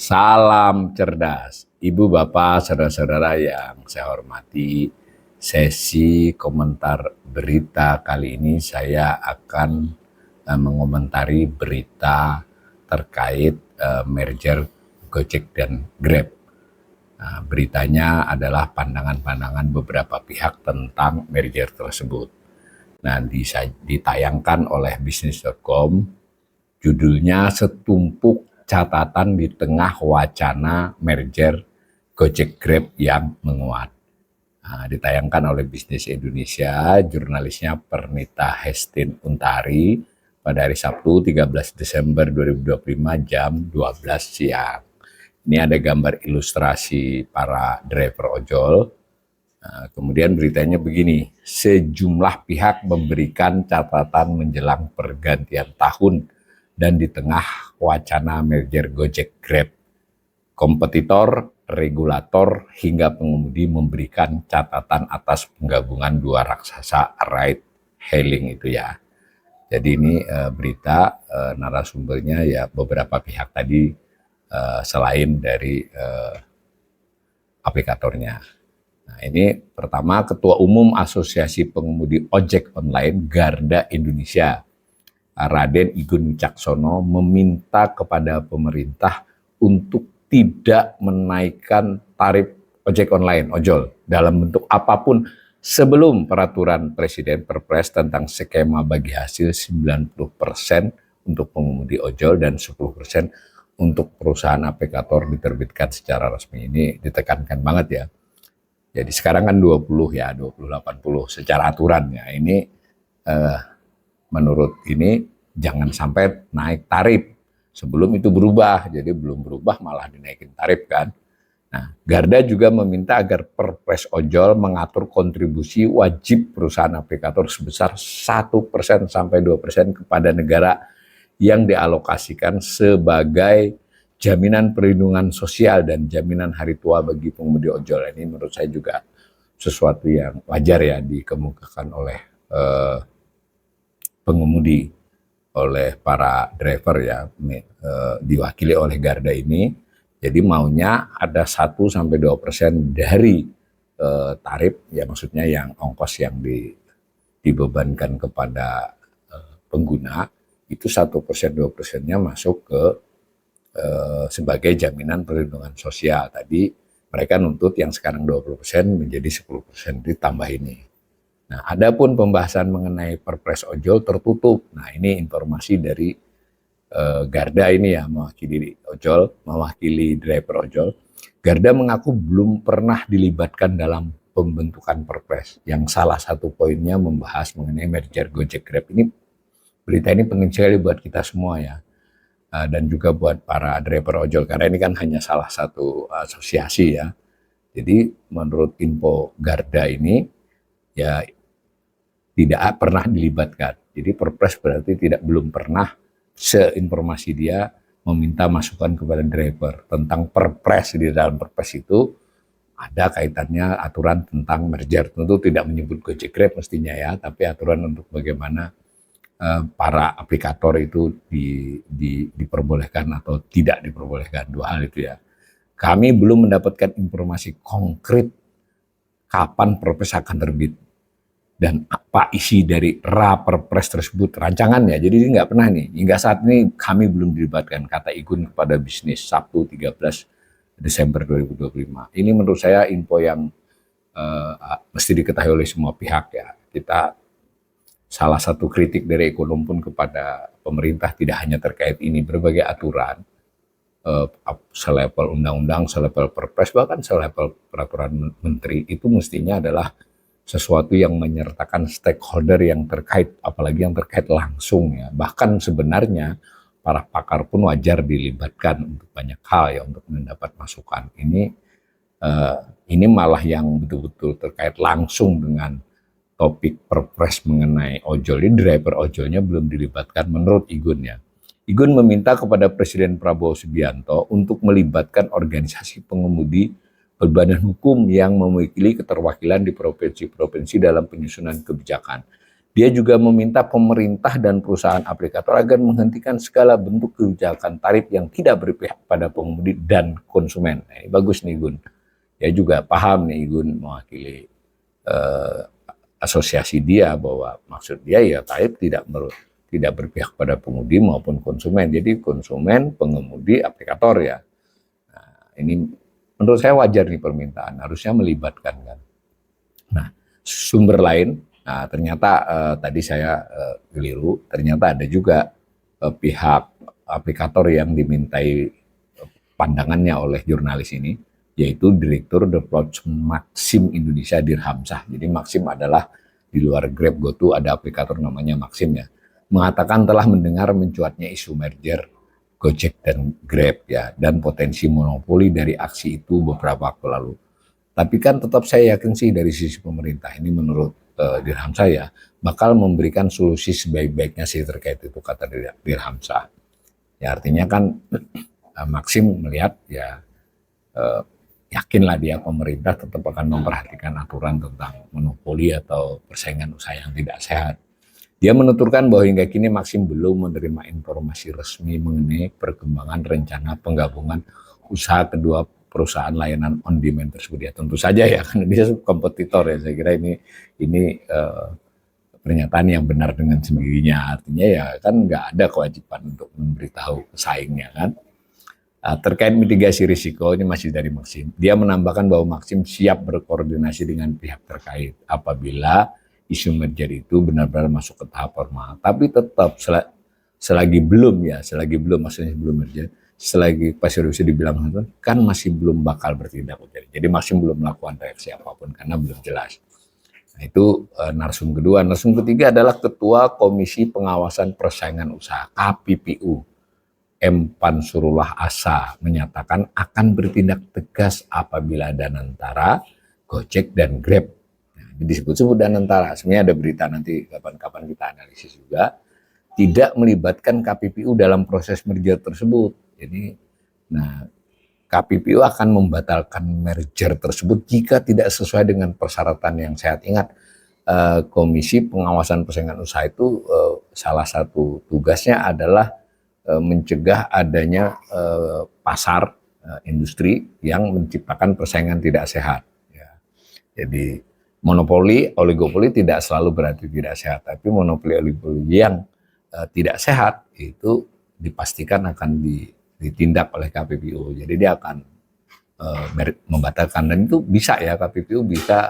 Salam cerdas, Ibu, Bapak, saudara-saudara yang saya hormati. Sesi komentar berita kali ini saya akan mengomentari berita terkait merger Gojek dan Grab. Beritanya adalah pandangan-pandangan beberapa pihak tentang merger tersebut. Nah, ditayangkan oleh bisnis.com, judulnya Setumpuk Catatan di Tengah Wacana Merger Gojek Grab yang Menguat. Ditayangkan oleh Bisnis Indonesia, jurnalisnya Pernita Hestin Untari pada hari Sabtu 13 Desember 2025 jam 12 siang. Ini ada gambar ilustrasi para driver ojol. Kemudian beritanya begini, sejumlah pihak memberikan catatan menjelang pergantian tahun dan di tengah wacana merger Gojek Grab, kompetitor, regulator, hingga pengemudi memberikan catatan atas penggabungan dua raksasa ride hailing itu ya. Jadi ini berita narasumbernya ya beberapa pihak tadi selain dari aplikatornya. Nah, ini pertama, Ketua Umum Asosiasi Pengemudi Ojek Online Garda Indonesia, Raden Igun Wicaksono, meminta kepada pemerintah untuk tidak menaikkan tarif ojek online, ojol, dalam bentuk apapun sebelum peraturan Presiden Perpres tentang skema bagi hasil 90% untuk pengemudi ojol dan 10% untuk perusahaan aplikator diterbitkan secara resmi. Ini ditekankan banget ya. Jadi sekarang kan 20 ya, 20-80 secara aturan ya. Ini menurut ini jangan sampai naik tarif sebelum itu berubah. Jadi belum berubah malah dinaikin tarif kan. Nah, Garda juga meminta agar Perpres ojol mengatur kontribusi wajib perusahaan aplikator sebesar 1% sampai 2% kepada negara yang dialokasikan sebagai jaminan perlindungan sosial dan jaminan hari tua bagi pengemudi ojol. Ini menurut saya juga sesuatu yang wajar ya dikemukakan oleh pengemudi, oleh para driver ya, diwakili oleh Garda ini. Jadi maunya ada 1-2% dari tarif, ya maksudnya yang ongkos yang dibebankan kepada pengguna, itu 1%-2%-nya masuk ke sebagai jaminan perlindungan sosial. Tadi mereka nuntut yang sekarang 20% menjadi 10% ditambah ini. Nah, adapun pembahasan mengenai Perpres ojol tertutup. Nah, ini informasi dari Garda ini ya, mewakili ojol, mewakili driver ojol. Garda mengaku belum pernah dilibatkan dalam pembentukan Perpres, yang salah satu poinnya membahas mengenai merger Gojek Grab. Ini berita ini penting sekali buat kita semua ya, dan juga buat para driver ojol, karena ini kan hanya salah satu asosiasi ya. Jadi menurut info Garda ini ya tidak pernah dilibatkan. Jadi Perpres berarti belum pernah, seinformasi dia, meminta masukan kepada driver tentang Perpres. Di dalam Perpres itu ada kaitannya aturan tentang merger. Tentu tidak menyebut Gojek Grab mestinya ya, tapi aturan untuk bagaimana para aplikator itu diperbolehkan atau tidak diperbolehkan, dua hal itu ya. Kami belum mendapatkan informasi konkret kapan Perpres akan terbit dan apa isi dari Perpres tersebut, rancangannya. Jadi ini nggak pernah nih, hingga saat ini kami belum dilibatkan, kata Igun kepada Bisnis Sabtu 13 Desember 2025. Ini menurut saya info yang mesti diketahui oleh semua pihak ya. Kita salah satu kritik dari ekonom pun kepada pemerintah tidak hanya terkait ini, berbagai aturan, selevel undang-undang, selevel Perpres, bahkan selevel peraturan menteri, itu mestinya adalah sesuatu yang menyertakan stakeholder yang terkait, apalagi yang terkait langsung ya. Bahkan sebenarnya para pakar pun wajar dilibatkan untuk banyak hal ya, untuk mendapat masukan. Ini malah yang betul-betul terkait langsung dengan topik Perpres mengenai ojol. Ini driver ojolnya belum dilibatkan menurut Igun ya. Igun meminta kepada Presiden Prabowo Subianto untuk melibatkan organisasi pengemudi berbadan hukum yang mewakili keterwakilan di provinsi-provinsi dalam penyusunan kebijakan. Dia juga meminta pemerintah dan perusahaan aplikator agar menghentikan segala bentuk kebijakan tarif yang tidak berpihak pada pengemudi dan konsumen. Nah, ini bagus nih Gun. Dia juga paham nih Gun mewakili asosiasi dia bahwa maksud dia ya tarif tidak berpihak pada pengemudi maupun konsumen. Jadi konsumen, pengemudi, aplikator ya. Nah, ini menurut saya wajar nih permintaan, harusnya melibatkan kan. Nah, sumber lain. Nah, ternyata tadi saya keliru, ternyata ada juga pihak aplikator yang dimintai pandangannya oleh jurnalis ini, yaitu Direktur Deployment Maxim Indonesia Dirhamsyah. Jadi Maxim adalah di luar Grab, GoTo ada aplikator namanya Maxim ya, mengatakan telah mendengar mencuatnya isu merger Gojek dan Grab ya, dan potensi monopoli dari aksi itu beberapa waktu lalu. Tapi kan tetap saya yakin sih dari sisi pemerintah ini menurut Dirhamsyah ya, bakal memberikan solusi sebaik-baiknya sih terkait itu, kata Dirhamsyah. Ya artinya kan Maxim melihat ya yakinlah dia pemerintah tetap akan memperhatikan aturan tentang monopoli atau persaingan usaha yang tidak sehat. Dia menuturkan bahwa hingga kini Maxim belum menerima informasi resmi mengenai perkembangan rencana penggabungan usaha kedua perusahaan layanan on demand tersebut ya. Tentu saja ya, karena dia kompetitor ya. Saya kira ini pernyataan yang benar dengan sendirinya. Artinya ya kan nggak ada kewajiban untuk memberitahu pesaingnya kan. Terkait mitigasi risiko, ini masih dari Maxim. Dia menambahkan bahwa Maxim siap berkoordinasi dengan pihak terkait apabila isu merger itu benar-benar masuk ke tahap formal. Tapi tetap selagi belum maksudnya sebelum merger, selagi Pak Sirwisi dibilang kan masih belum bakal bertindak. Jadi Maxim belum melakukan reaksi apapun karena belum jelas. Nah, itu narsum kedua. Narsum ketiga adalah Ketua Komisi Pengawasan Persaingan Usaha (KPPU) M. Pansurullah Asa menyatakan akan bertindak tegas apabila Danantara, Gojek, dan Grab. Nah, disebut-sebut Danantara. Sebenarnya ada berita nanti kapan-kapan kita analisis juga. Tidak melibatkan KPPU dalam proses merger tersebut. Jadi, nah KPPU akan membatalkan merger tersebut jika tidak sesuai dengan persyaratan yang saya ingat. Komisi Pengawasan Persaingan Usaha itu salah satu tugasnya adalah mencegah adanya pasar industri yang menciptakan persaingan tidak sehat. Ya. Jadi monopoli, oligopoli tidak selalu berarti tidak sehat, tapi monopoli, oligopoli yang tidak sehat itu dipastikan akan ditindak oleh KPPU. Jadi dia akan membatalkan, dan itu bisa ya, KPPU bisa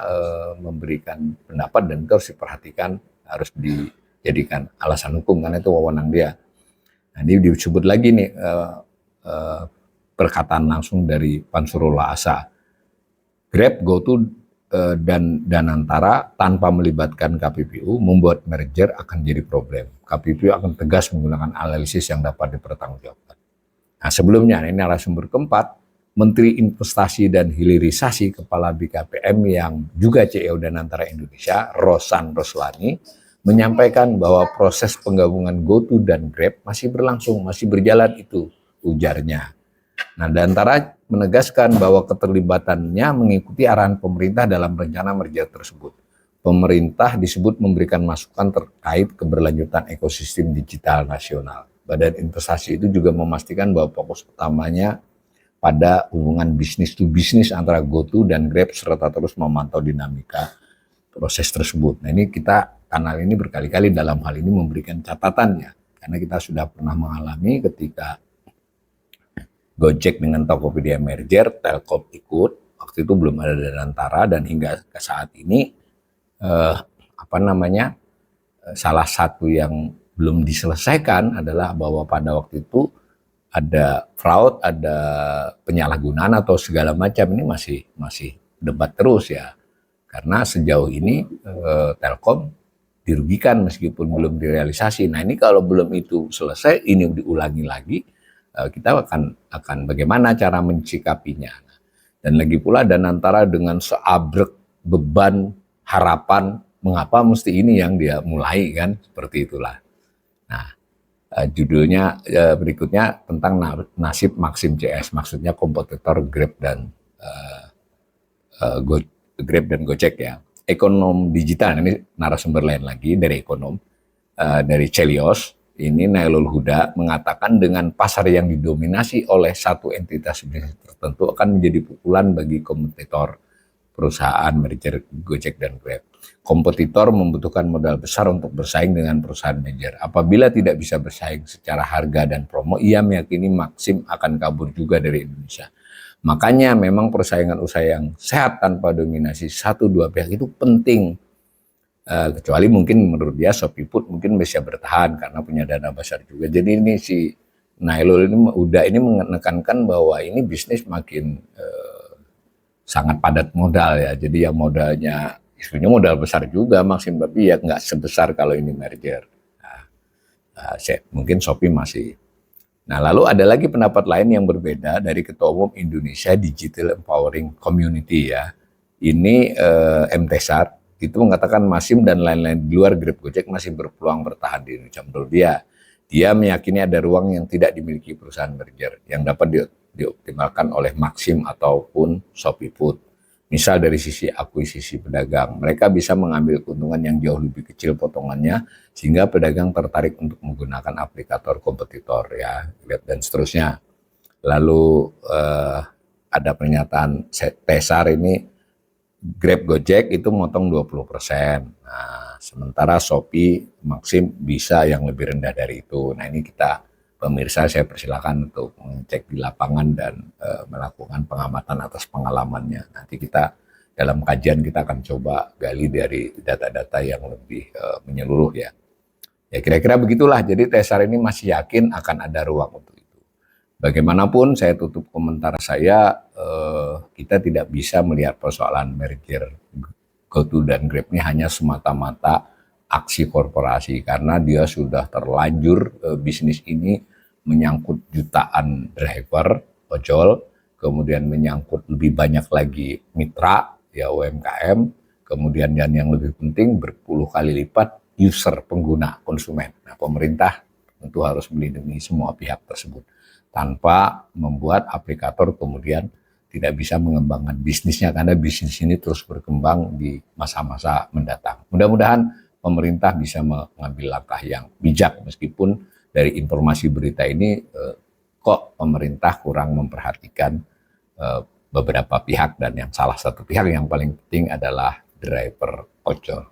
memberikan pendapat dan itu harus diperhatikan, harus dijadikan alasan hukum karena itu wewenang dia. Nah, ini disebut lagi nih perkataan langsung dari Pansurullah Asa. Grab, GoTo dan Danantara tanpa melibatkan KPPU membuat merger akan jadi problem. KPPU akan tegas menggunakan analisis yang dapat dipertanggungjawabkan. Nah, sebelumnya ini narasumber keempat, Menteri Investasi dan Hilirisasi Kepala BKPM yang juga CEO Danantara Indonesia, Rosan Roslani, menyampaikan bahwa proses penggabungan GoTo dan Grab masih berlangsung, masih berjalan itu, ujarnya. Nah, Danantara menegaskan bahwa keterlibatannya mengikuti arahan pemerintah dalam rencana merger tersebut. Pemerintah disebut memberikan masukan terkait keberlanjutan ekosistem digital nasional. Badan investasi itu juga memastikan bahwa fokus utamanya pada hubungan bisnis to bisnis antara GoTo dan Grab serta terus memantau dinamika proses tersebut. Nah, ini kanal ini berkali-kali dalam hal ini memberikan catatannya karena kita sudah pernah mengalami ketika Gojek dengan Tokopedia merger, Telkom ikut, waktu itu belum ada Danantara, dan hingga ke saat ini salah satu yang belum diselesaikan adalah bahwa pada waktu itu ada fraud, ada penyalahgunaan atau segala macam. Ini masih debat terus ya, karena sejauh ini Telkom dirugikan meskipun belum direalisasi. Nah, ini kalau belum itu selesai, ini diulangi lagi, kita akan bagaimana cara mencikapinya. Dan lagi pula Danantara dengan seabrek beban harapan, mengapa mesti ini yang dia mulai kan, seperti itulah. Nah, judulnya berikutnya tentang nasib Maxim CS, maksudnya kompetitor Grab dan Gojek ya. ekonom digital, ini narasumber lain lagi dari ekonom, dari Celios, ini Nailul Huda mengatakan dengan pasar yang didominasi oleh satu entitas bisnis tertentu akan menjadi pukulan bagi kompetitor perusahaan merger Gojek dan Grab. Kompetitor membutuhkan modal besar untuk bersaing dengan perusahaan merger. Apabila tidak bisa bersaing secara harga dan promo, ia meyakini Maxim akan kabur juga dari Indonesia. Makanya memang persaingan usaha yang sehat tanpa dominasi satu dua pihak itu penting. Kecuali mungkin menurut dia Shopee Food mungkin bisa bertahan karena punya dana besar juga. Jadi ini si Nailul ini udah ini menekankan bahwa ini bisnis makin sangat padat modal ya. Jadi yang modalnya isunya modal besar juga Maxim, tapi ya nggak sebesar kalau ini merger. Mungkin Shopee masih. Nah, lalu ada lagi pendapat lain yang berbeda dari Ketua Umum Indonesia Digital Empowering Community ya. Ini M. Tesar itu mengatakan Maxim dan lain-lain di luar Grab Gojek masih berpeluang bertahan di Indonesia. Menurut dia meyakini ada ruang yang tidak dimiliki perusahaan merger yang dapat dioptimalkan oleh Maxim ataupun Shopee Food. Misal dari sisi akuisisi pedagang, mereka bisa mengambil keuntungan yang jauh lebih kecil potongannya sehingga pedagang tertarik untuk menggunakan aplikator kompetitor ya, dan seterusnya. Lalu ada pernyataan Tesar ini Grab Gojek itu motong 20%. Nah, sementara Shopee Maxim bisa yang lebih rendah dari itu. Nah, ini kita pemirsa saya persilakan untuk mengecek di lapangan dan melakukan pengamatan atas pengalamannya. Nanti kita dalam kajian kita akan coba gali dari data-data yang lebih menyeluruh ya. Ya kira-kira begitulah. Jadi Tesar ini masih yakin akan ada ruang untuk itu. Bagaimanapun saya tutup komentar saya, kita tidak bisa melihat persoalan merger GoTo dan Grab ini hanya semata-mata aksi korporasi karena dia sudah terlanjur bisnis ini menyangkut jutaan driver ojol, kemudian menyangkut lebih banyak lagi mitra ya UMKM, kemudian dan yang lebih penting berpuluh kali lipat user pengguna konsumen. Nah, pemerintah tentu harus melindungi semua pihak tersebut tanpa membuat aplikator kemudian tidak bisa mengembangkan bisnisnya karena bisnis ini terus berkembang di masa-masa mendatang. Mudah-mudahan pemerintah bisa mengambil langkah yang bijak meskipun dari informasi berita ini kok pemerintah kurang memperhatikan beberapa pihak dan yang salah satu pihak yang paling penting adalah driver ojol.